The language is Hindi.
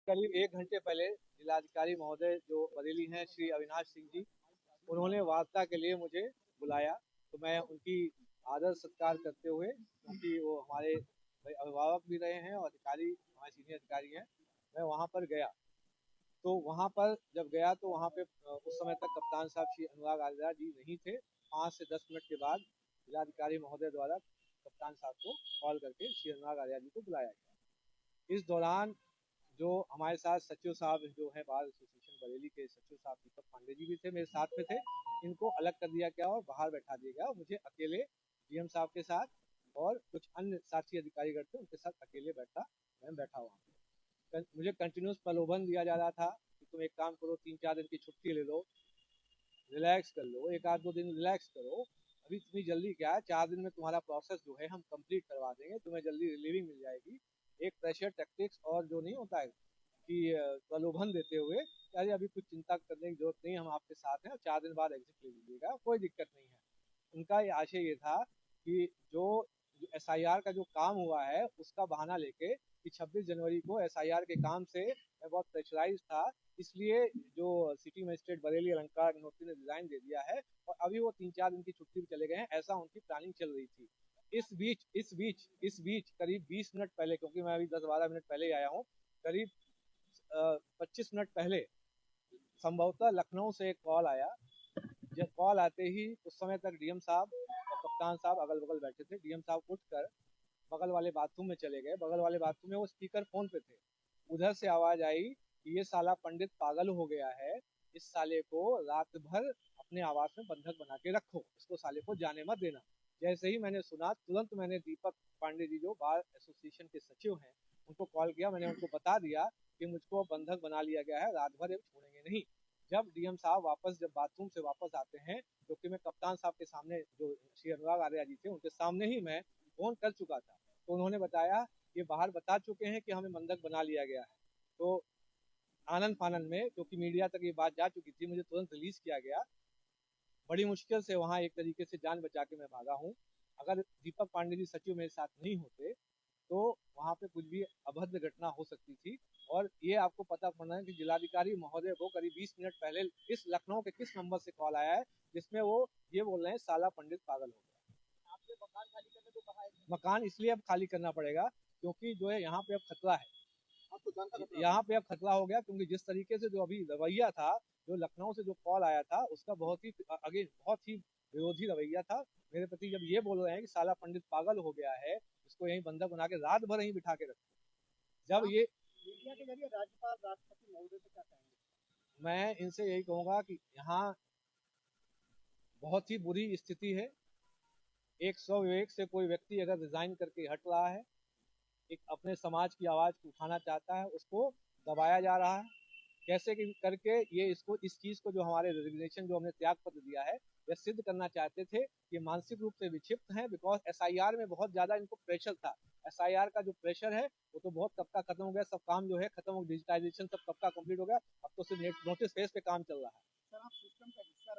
करीब 1 घंटे पहले जिलाधिकारी महोदय जो बरेली हैं श्री अविनाश सिंह जी, उन्होंने वार्ता के लिए मुझे बुलाया। तो मैं उनकी आदर सत्कार करते हुए, क्योंकि वो हमारे अभिभावक भी रहे हैं और अधिकारी हमारे सीनियर अधिकारी हैं, मैं वहाँ पर गया। तो वहाँ पर जब गया तो वहाँ पे उस समय तक कप्तान साहब श्री अनुराग आर्या जी नहीं थे। 5 से 10 मिनट के बाद जिलाधिकारी महोदय द्वारा कप्तान साहब को कॉल करके श्री अनुराग आर्या जी को बुलाया गया। इस दौरान जो हमारे साथ सचिव साहब जो है बार एसोसिएशन बरेली के सचिव साहब दीपक पांडे जी भी थे, मेरे साथ में थे। इनको अलग कर दिया गया और बाहर बैठा दिया गया। मुझे अकेले डीएम साहब के साथ और कुछ अन्य साथी अधिकारीगण थे, उनके साथ अकेले मैं बैठा वहाँ पे। मुझे कंटिन्यूस प्रलोभन दिया जा रहा था कि तुम एक काम करो, 3-4 दिन की छुट्टी ले लो, रिलैक्स कर लो, 1-2 दिन रिलैक्स करो। अभी इतनी जल्दी क्या है, 4 दिन में तुम्हारा प्रोसेस जो है हम कंप्लीट करवा देंगे, तुम्हें जल्दी रिलीविंग मिल जाएगी। एक प्रेशर टैक्टिक्स और जो नहीं होता है कि प्रलोभन देते हुए, अरे अभी कुछ चिंता करने की जरूरत नहीं, हम आपके साथ हैं और 4 दिन बाद एग्जिट ले लीजिएगा, कोई दिक्कत नहीं है। उनका ये आशय ये था कि जो एसआईआर का जो काम हुआ है उसका बहाना लेके कि 26 जनवरी को एसआईआर के काम से मैं बहुत प्रेशराइज था, इसलिए जो सिटी मजिस्ट्रेट बरेली अलंकार अग्निहोत्री ने रिजाइन दे दिया है और अभी वो 3-4 दिन की छुट्टी पे चले गए हैं, ऐसा उनकी प्लानिंग चल रही थी। इस बीच करीब 20 मिनट पहले, क्योंकि मैं अभी 10-12 मिनट पहले आया हूँ, करीब 25 मिनट पहले संभवतः लखनऊ से एक कॉल आया। जब कॉल आते ही उस समय तक डीएम साहब और कप्तान साहब अगल बगल बैठे थे। डीएम साहब उठकर बगल वाले बाथरूम में चले गए। बगल वाले बाथरूम में वो स्पीकर फोन पे थे। उधर से आवाज आई कि ये साला पंडित पागल हो गया है, इस साले को रात भर अपने आवास में बंधक बना के रखो, इसको साले को जाने मत देना। जैसे ही मैंने सुना, तुरंत मैंने दीपक पांडे जी जो बार एसोसिएशन के सचिव हैं उनको कॉल किया। मैंने उनको बता दिया कि मुझको बंधक बना लिया गया है, रात भर छोड़ेंगे नहीं। जब डीएम साहब जब बाथरूम से वापस आते हैं, क्योंकि मैं कप्तान साहब के सामने जो श्री अनुराग आर्या जी थे उनके सामने ही मैं फोन कर चुका था, तो उन्होंने बताया ये बाहर बता चुके हैं कि हमें बंधक बना लिया गया है। तो आनंद फानंद में, क्योंकि मीडिया तक ये बात जा चुकी थी, मुझे तुरंत रिलीज किया गया। बड़ी मुश्किल से वहाँ एक तरीके से जान बचा के मैं भागा हूँ। अगर दीपक पांडे जी सचिव मेरे साथ नहीं होते तो वहाँ पे कुछ भी अभद्र घटना हो सकती थी। और ये आपको पता पड़ना है कि जिलाधिकारी महोदय को करीब 20 मिनट पहले इस लखनऊ के किस नंबर से कॉल आया है जिसमें वो ये बोल रहे हैं साला पंडित पागल हो गया। आपने मकान खाली करने को कहा है? मकान इसलिए अब खाली करना पड़ेगा क्योंकि जो है यहाँ पे अब खतरा है। यहाँ पे अब खतरा हो गया क्योंकि जिस तरीके से जो अभी रवैया था, जो लखनऊ से जो कॉल आया था उसका बहुत ही विरोधी रवैया था मेरे प्रति। जब ये बोल रहे हैं कि साला पंडित पागल हो गया है, इसको यहीं बंधक बना के रात भर यहीं बिठा के रखो। जब ये मीडिया के जरिए राज्यपाल राष्ट्रपति महोदय से क्या कहेंगे? मैं इनसे यही कहूंगा कि यहाँ बहुत ही बुरी स्थिति है। एक स्वविवेक से कोई व्यक्ति अगर रिजाइन करके हट रहा है, एक अपने समाज की आवाज को उठाना चाहता है, उसको दबाया जा रहा है। कैसे करके ये इस चीज को जो हमारे रेजिग्नेशन जो हमने त्याग पत्र दिया है, यह सिद्ध करना चाहते थे कि मानसिक रूप से विक्षिप्त हैं। बिकॉज एसआईआर में बहुत ज्यादा इनको प्रेशर था। एसआईआर का जो प्रेशर है वो तो बहुत कब का खत्म हो गया, सब काम जो है खत्म हो, डिजिटाइजेशन सब कब का कंप्लीट हो गया। अब तो सिर्फ नोटिस फेस पे काम चल रहा है। सर, आप सिस्टम का हिस्सा